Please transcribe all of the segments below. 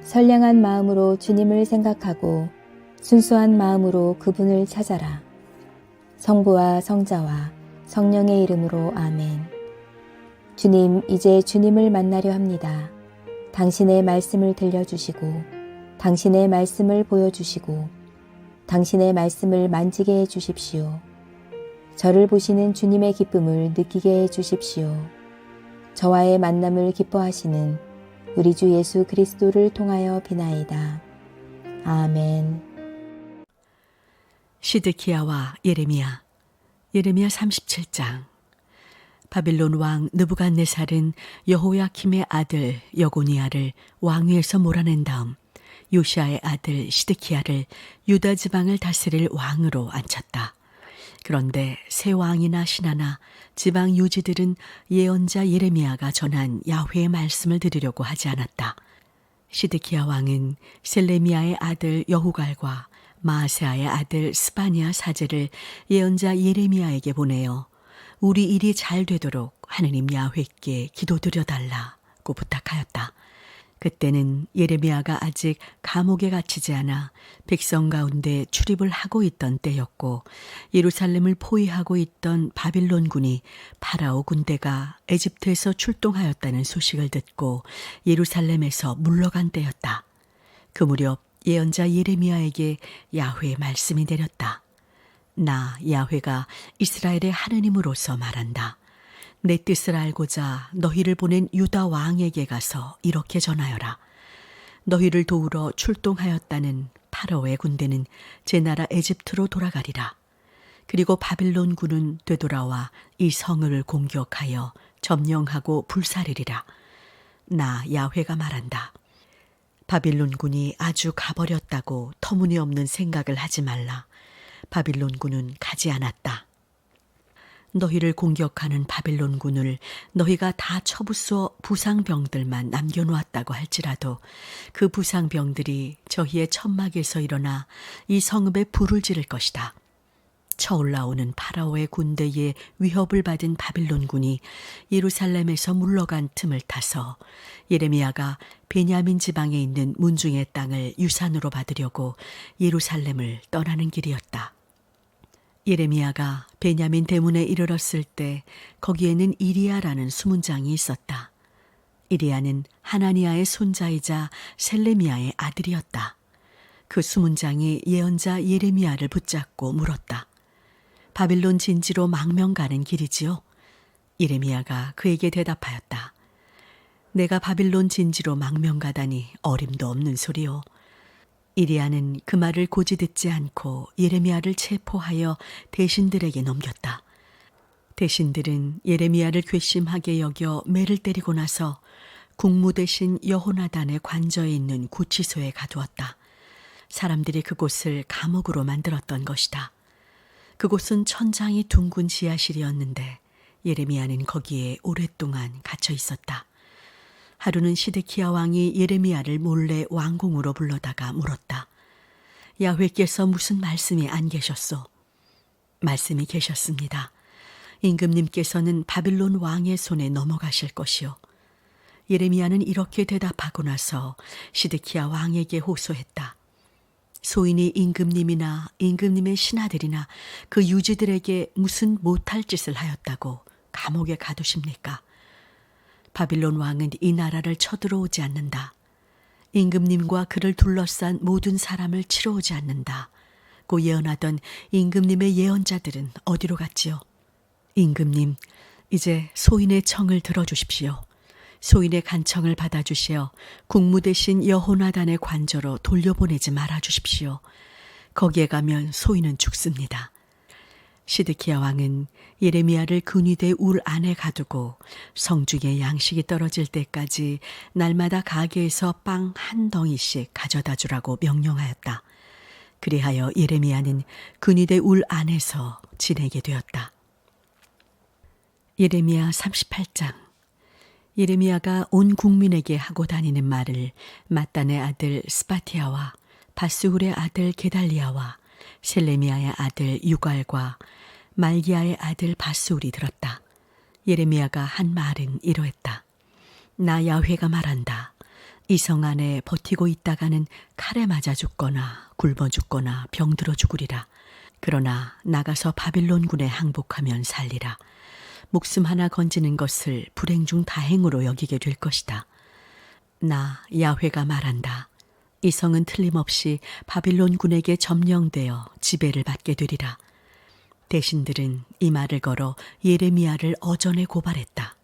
선량한 마음으로 주님을 생각하고 순수한 마음으로 그분을 찾아라. 성부와 성자와 성령의 이름으로 아멘. 주님, 이제 주님을 만나려 합니다. 당신의 말씀을 들려주시고 당신의 말씀을 보여주시고 당신의 말씀을 만지게 해주십시오. 저를 보시는 주님의 기쁨을 느끼게 해주십시오. 저와의 만남을 기뻐하시는 우리 주 예수 그리스도를 통하여 비나이다. 아멘. 시드키야와 예레미야. 예레미야 37장. 바빌론 왕 느부갓네살은 여호야킴의 아들 여고니야를 왕위에서 몰아낸 다음 요시야의 아들 시드키야를 유다 지방을 다스릴 왕으로 앉혔다. 그런데 새 왕이나 신하나 지방 유지들은 예언자 예레미야가 전한 야훼의 말씀을 들으려고 하지 않았다. 시드키야 왕은 셀레미야의 아들 여후갈과 마아세아의 아들 스바냐 사제를 예언자 예레미야에게 보내어 우리 일이 잘 되도록 하느님 야훼께 기도드려달라고 부탁하였다. 그때는 예레미야가 아직 감옥에 갇히지 않아 백성 가운데 출입을 하고 있던 때였고 예루살렘을 포위하고 있던 바빌론군이 파라오 군대가 에집트에서 출동하였다는 소식을 듣고 예루살렘에서 물러간 때였다. 그 무렵 예언자 예레미야에게 야훼의 말씀이 내렸다. 나 야훼가 이스라엘의 하느님으로서 말한다. 내 뜻을 알고자 너희를 보낸 유다 왕에게 가서 이렇게 전하여라. 너희를 도우러 출동하였다는 파라오의 군대는 제 나라 에집트로 돌아가리라. 그리고 바빌론 군은 되돌아와 이 성을 공격하여 점령하고 불사르리라. 나 야훼가 말한다. 바빌론 군이 아주 가버렸다고 터무니없는 생각을 하지 말라. 바빌론 군은 가지 않았다. 너희를 공격하는 바빌론 군을 너희가 다 쳐부수어 부상병들만 남겨놓았다고 할지라도 그 부상병들이 저희의 천막에서 일어나 이 성읍에 불을 지를 것이다. 쳐올라오는 파라오의 군대에 위협을 받은 바빌론 군이 예루살렘에서 물러간 틈을 타서 예레미야가 베냐민 지방에 있는 문중의 땅을 유산으로 받으려고 예루살렘을 떠나는 길이었다. 예레미야가 베냐민 대문에 이르렀을 때 거기에는 이리야라는 수문장이 있었다. 이리야는 하나니야의 손자이자 셀레미야의 아들이었다. 그 수문장이 예언자 예레미야를 붙잡고 물었다. 바빌론 진지로 망명 가는 길이지요? 예레미야가 그에게 대답하였다. 내가 바빌론 진지로 망명 가다니 어림도 없는 소리요. 이리야는 그 말을 고지 듣지 않고 예레미야를 체포하여 대신들에게 넘겼다. 대신들은 예레미야를 괘씸하게 여겨 매를 때리고 나서 국무 대신 여호나단의 관저에 있는 구치소에 가두었다. 사람들이 그곳을 감옥으로 만들었던 것이다. 그곳은 천장이 둥근 지하실이었는데 예레미야는 거기에 오랫동안 갇혀 있었다. 하루는 시드키야 왕이 예레미야를 몰래 왕궁으로 불러다가 물었다. 야훼께서 무슨 말씀이 안 계셨소? 말씀이 계셨습니다. 임금님께서는 바빌론 왕의 손에 넘어가실 것이요. 예레미야는 이렇게 대답하고 나서 시드키야 왕에게 호소했다. 소인이 임금님이나 임금님의 신하들이나 그 유지들에게 무슨 못할 짓을 하였다고 감옥에 가두십니까? 바빌론 왕은 이 나라를 쳐들어오지 않는다. 임금님과 그를 둘러싼 모든 사람을 치러오지 않는다고 예언하던 임금님의 예언자들은 어디로 갔지요? 임금님, 이제 소인의 청을 들어주십시오. 소인의 간청을 받아주시어 국무 대신 여호나단의 관저로 돌려보내지 말아주십시오. 거기에 가면 소인은 죽습니다. 시드키야 왕은 예레미야를 근위대 울 안에 가두고 성중에 양식이 떨어질 때까지 날마다 가게에서 빵 한 덩이씩 가져다 주라고 명령하였다. 그리하여 예레미야는 근위대 울 안에서 지내게 되었다. 예레미야 38장. 예레미야가 온 국민에게 하고 다니는 말을 맏단의 아들 스바티야와 바스훌의 아들 게달리야와 셀레미야의 아들 유갈과 말기야의 아들 바스훌이 들었다. 예레미야가 한 말은 이러했다. 나 야훼가 말한다. 이 성 안에 버티고 있다가는 칼에 맞아 죽거나 굶어 죽거나 병들어 죽으리라. 그러나 나가서 바빌론군에 항복하면 살리라. 목숨 하나 건지는 것을 불행 중 다행으로 여기게 될 것이다. 나 야훼가 말한다. 이 성은 틀림없이 바빌론군에게 점령되어 지배를 받게 되리라. 대신들은 이 말을 걸어 예레미야를 어전에 고발했다.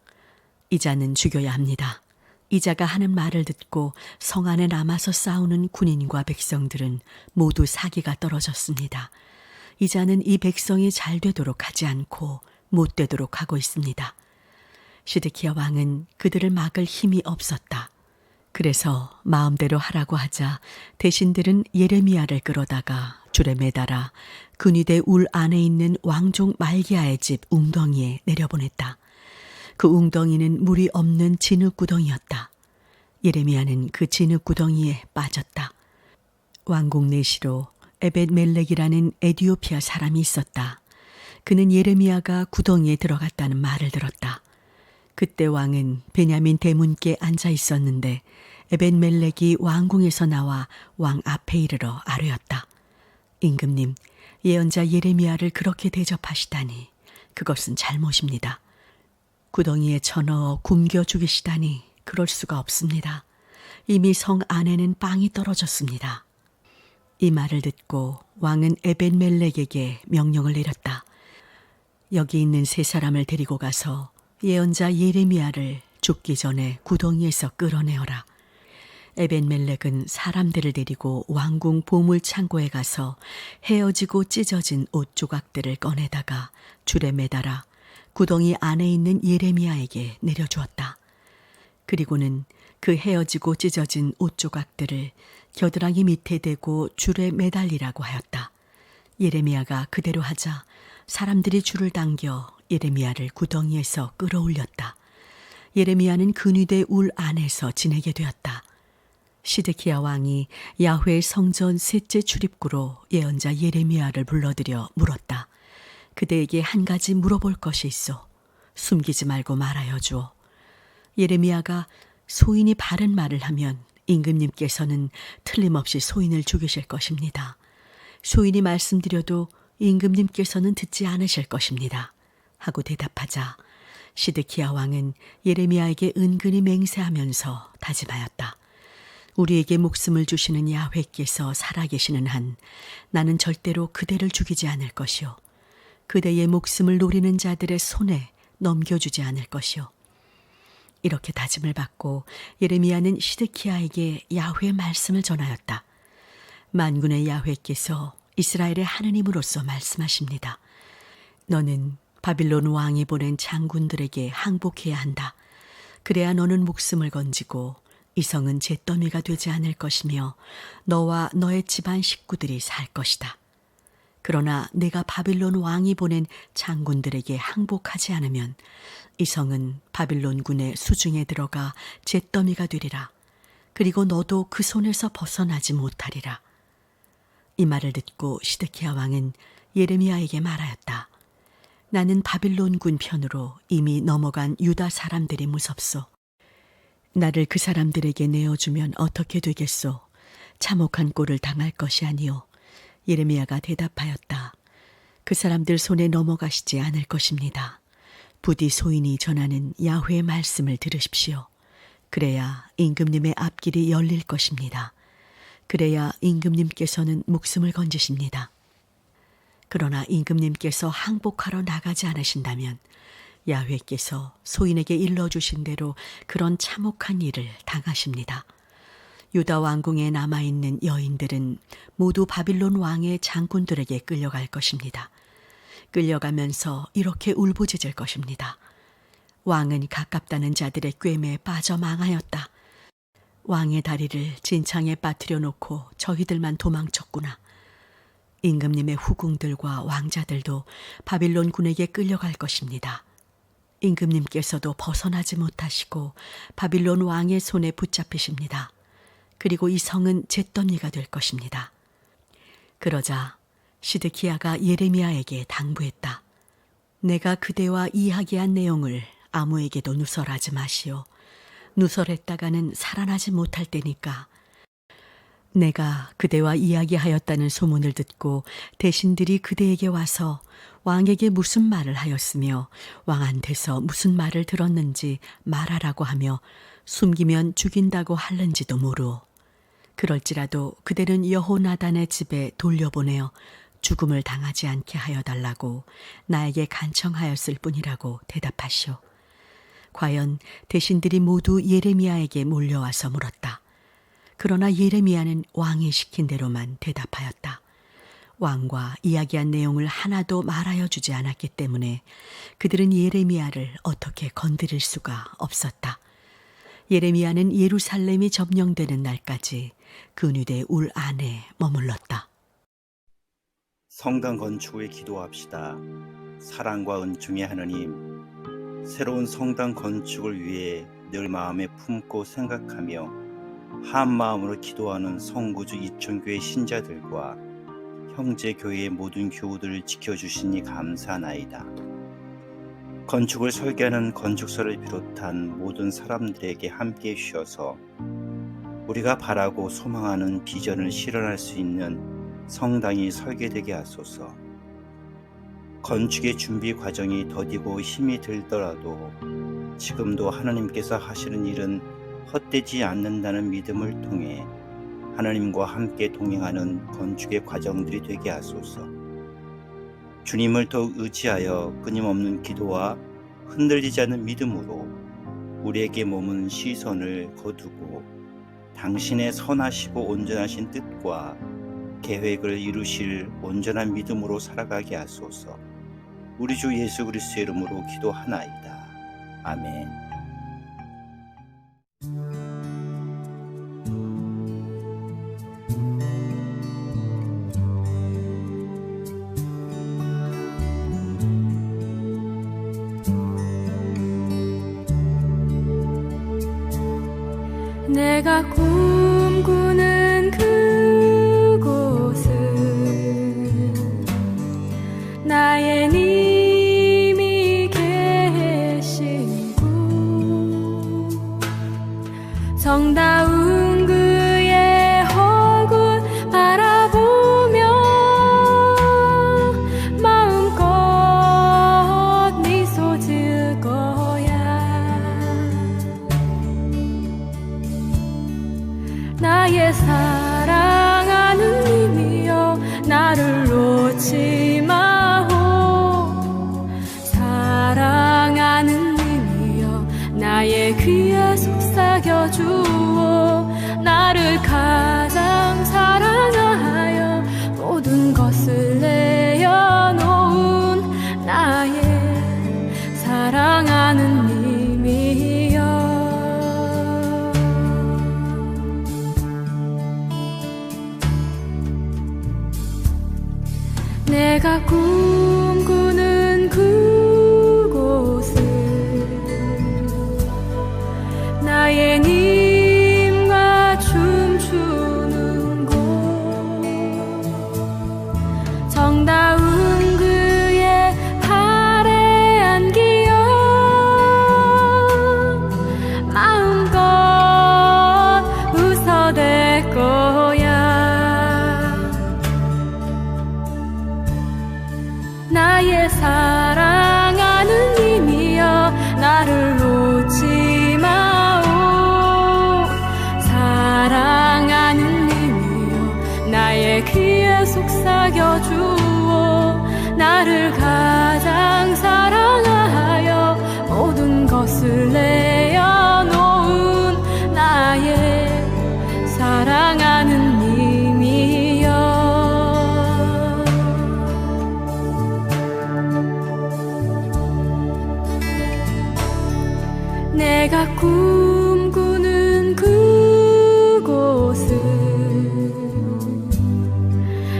이 자는 죽여야 합니다. 이 자가 하는 말을 듣고 성 안에 남아서 싸우는 군인과 백성들은 모두 사기가 떨어졌습니다. 이 자는 이 백성이 잘 되도록 하지 않고 못 되도록 하고 있습니다. 시드키야 왕은 그들을 막을 힘이 없었다. 그래서 마음대로 하라고 하자 대신들은 예레미야를 끌어다가 줄에 매달아 근위대 울 안에 있는 왕종 말기야의 집 웅덩이에 내려보냈다. 그 웅덩이는 물이 없는 진흙구덩이였다. 예레미야는 그 진흙구덩이에 빠졌다. 왕궁 내시로 에벳멜렉이라는 에디오피아 사람이 있었다. 그는 예레미야가 구덩이에 들어갔다는 말을 들었다. 그때 왕은 베냐민 대문께 앉아 있었는데 에벳멜렉이 왕궁에서 나와 왕 앞에 이르러 아뢰었다. 임금님, 예언자 예레미야를 그렇게 대접하시다니 그것은 잘못입니다. 구덩이에 쳐넣어 굶겨 죽이시다니 그럴 수가 없습니다. 이미 성 안에는 빵이 떨어졌습니다. 이 말을 듣고 왕은 에벳멜렉에게 명령을 내렸다. 여기 있는 세 사람을 데리고 가서 예언자 예레미야를 죽기 전에 구덩이에서 끌어내어라. 에벳멜렉은 사람들을 데리고 왕궁 보물 창고에 가서 헤어지고 찢어진 옷 조각들을 꺼내다가 줄에 매달아 구덩이 안에 있는 예레미야에게 내려주었다. 그리고는 그 헤어지고 찢어진 옷 조각들을 겨드랑이 밑에 대고 줄에 매달리라고 하였다. 예레미야가 그대로 하자 사람들이 줄을 당겨 예레미야를 구덩이에서 끌어올렸다. 예레미야는 근위대 울 안에서 지내게 되었다. 시드키야 왕이 야훼 성전 셋째 출입구로 예언자 예레미야를 불러들여 물었다. 그대에게 한 가지 물어볼 것이 있어. 숨기지 말고 말하여 주오. 예레미야가 소인이 바른 말을 하면 임금님께서는 틀림없이 소인을 죽이실 것입니다. 소인이 말씀드려도 임금님께서는 듣지 않으실 것입니다. 하고 대답하자 시드키야 왕은 예레미야에게 은근히 맹세하면서 다짐하였다. 우리에게 목숨을 주시는 야훼께서 살아계시는 한 나는 절대로 그대를 죽이지 않을 것이요. 그대의 목숨을 노리는 자들의 손에 넘겨주지 않을 것이요. 이렇게 다짐을 받고 예레미야는 시드키야에게 야훼의 말씀을 전하였다. 만군의 야훼께서 이스라엘의 하느님으로서 말씀하십니다. 너는 바빌론 왕이 보낸 장군들에게 항복해야 한다. 그래야 너는 목숨을 건지고 이 성은 잿더미가 되지 않을 것이며 너와 너의 집안 식구들이 살 것이다. 그러나 내가 바빌론 왕이 보낸 장군들에게 항복하지 않으면 이 성은 바빌론군의 수중에 들어가 잿더미가 되리라. 그리고 너도 그 손에서 벗어나지 못하리라. 이 말을 듣고 시드키야 왕은 예레미야에게 말하였다. 나는 바빌론군 편으로 이미 넘어간 유다 사람들이 무섭소. 나를 그 사람들에게 내어주면 어떻게 되겠소? 참혹한 꼴을 당할 것이 아니오. 예레미야가 대답하였다. 그 사람들 손에 넘어가시지 않을 것입니다. 부디 소인이 전하는 야훼의 말씀을 들으십시오. 그래야 임금님의 앞길이 열릴 것입니다. 그래야 임금님께서는 목숨을 건지십니다. 그러나 임금님께서 항복하러 나가지 않으신다면 야훼께서 소인에게 일러주신 대로 그런 참혹한 일을 당하십니다. 유다 왕궁에 남아있는 여인들은 모두 바빌론 왕의 장군들에게 끌려갈 것입니다. 끌려가면서 이렇게 울부짖을 것입니다. 왕은 가깝다는 자들의 꿰매에 빠져 망하였다. 왕의 다리를 진창에 빠뜨려 놓고 저희들만 도망쳤구나. 임금님의 후궁들과 왕자들도 바빌론 군에게 끌려갈 것입니다. 임금님께서도 벗어나지 못하시고 바빌론 왕의 손에 붙잡히십니다. 그리고 이 성은 잿더미가 될 것입니다. 그러자 시드키야가 예레미야에게 당부했다. 내가 그대와 이야기한 내용을 아무에게도 누설하지 마시오. 누설했다가는 살아나지 못할 때니까. 내가 그대와 이야기하였다는 소문을 듣고 대신들이 그대에게 와서 왕에게 무슨 말을 하였으며 왕한테서 무슨 말을 들었는지 말하라고 하며 숨기면 죽인다고 할는지도 모르오. 그럴지라도 그대는 여호나단의 집에 돌려보내어 죽음을 당하지 않게 하여 달라고 나에게 간청하였을 뿐이라고 대답하시오. 과연 대신들이 모두 예레미야에게 몰려와서 물었다. 그러나 예레미야는 왕이 시킨 대로만 대답하였다. 왕과 이야기한 내용을 하나도 말하여 주지 않았기 때문에 그들은 예레미야를 어떻게 건드릴 수가 없었다. 예레미야는 예루살렘이 점령되는 날까지 근위대 울 안에 머물렀다. 성당 건축을 기도합시다. 사랑과 은총의 하느님, 새로운 성당 건축을 위해 늘 마음에 품고 생각하며 한 마음으로 기도하는 성구주 이촌교회 신자들과 형제교회의 모든 교우들을 지켜주시니 감사하나이다. 건축을 설계하는 건축사를 비롯한 모든 사람들에게 함께해 주셔서 우리가 바라고 소망하는 비전을 실현할 수 있는 성당이 설계되게 하소서. 건축의 준비 과정이 더디고 힘이 들더라도 지금도 하나님께서 하시는 일은 헛되지 않는다는 믿음을 통해 하나님과 함께 동행하는 건축의 과정들이 되게 하소서. 주님을 더욱 의지하여 끊임없는 기도와 흔들리지 않는 믿음으로 우리에게 머문 시선을 거두고 당신의 선하시고 온전하신 뜻과 계획을 이루실 온전한 믿음으로 살아가게 하소서. 우리 주 예수 그리스도의 이름으로 기도하나이다. 아멘. 내가 꿈꾸는 그곳은 나의 님이 계신 곳, 정다운 그의 얼굴 바라보며 마음껏 미소 지을 거야. 나의 사랑하는 님이여, 나를 놓지 마오. 사랑하는 님이여, 나의 귀에 속삭여 주오. 나를 가장 사랑하여 모든 것을 내어놓은 나의 사랑하는 님이여. 내가 꿈꾸는 그곳은 나의 님과 춤추는 곳, 정다운 그의 팔에 안기어 마음껏 웃어댈 거야. 나의 사랑하는 님이여, 나를 놓지 마오. 사랑하는 님이여, 나의 귀에 속삭여 주오. 나를 가장 사랑하여 모든 것을 내어놓은 나의 사랑하는 님이여. 내가 꿈꾸는 그곳은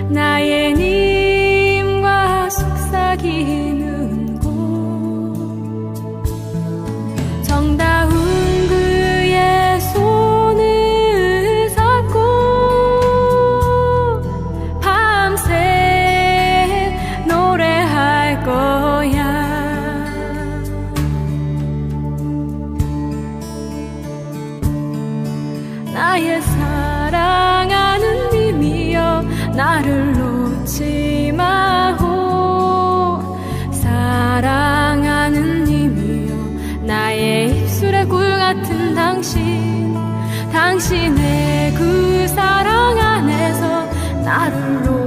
나의 님과 속삭이는 곳, 정다운 그의 손을 잡고 밤새 노래할 거야. 나의 사랑하는 님이여 나를 놓지 마오. 사랑하는 님이여 나의 입술의 꿀 같은 당신의 그 사랑 안에서 나를 놓지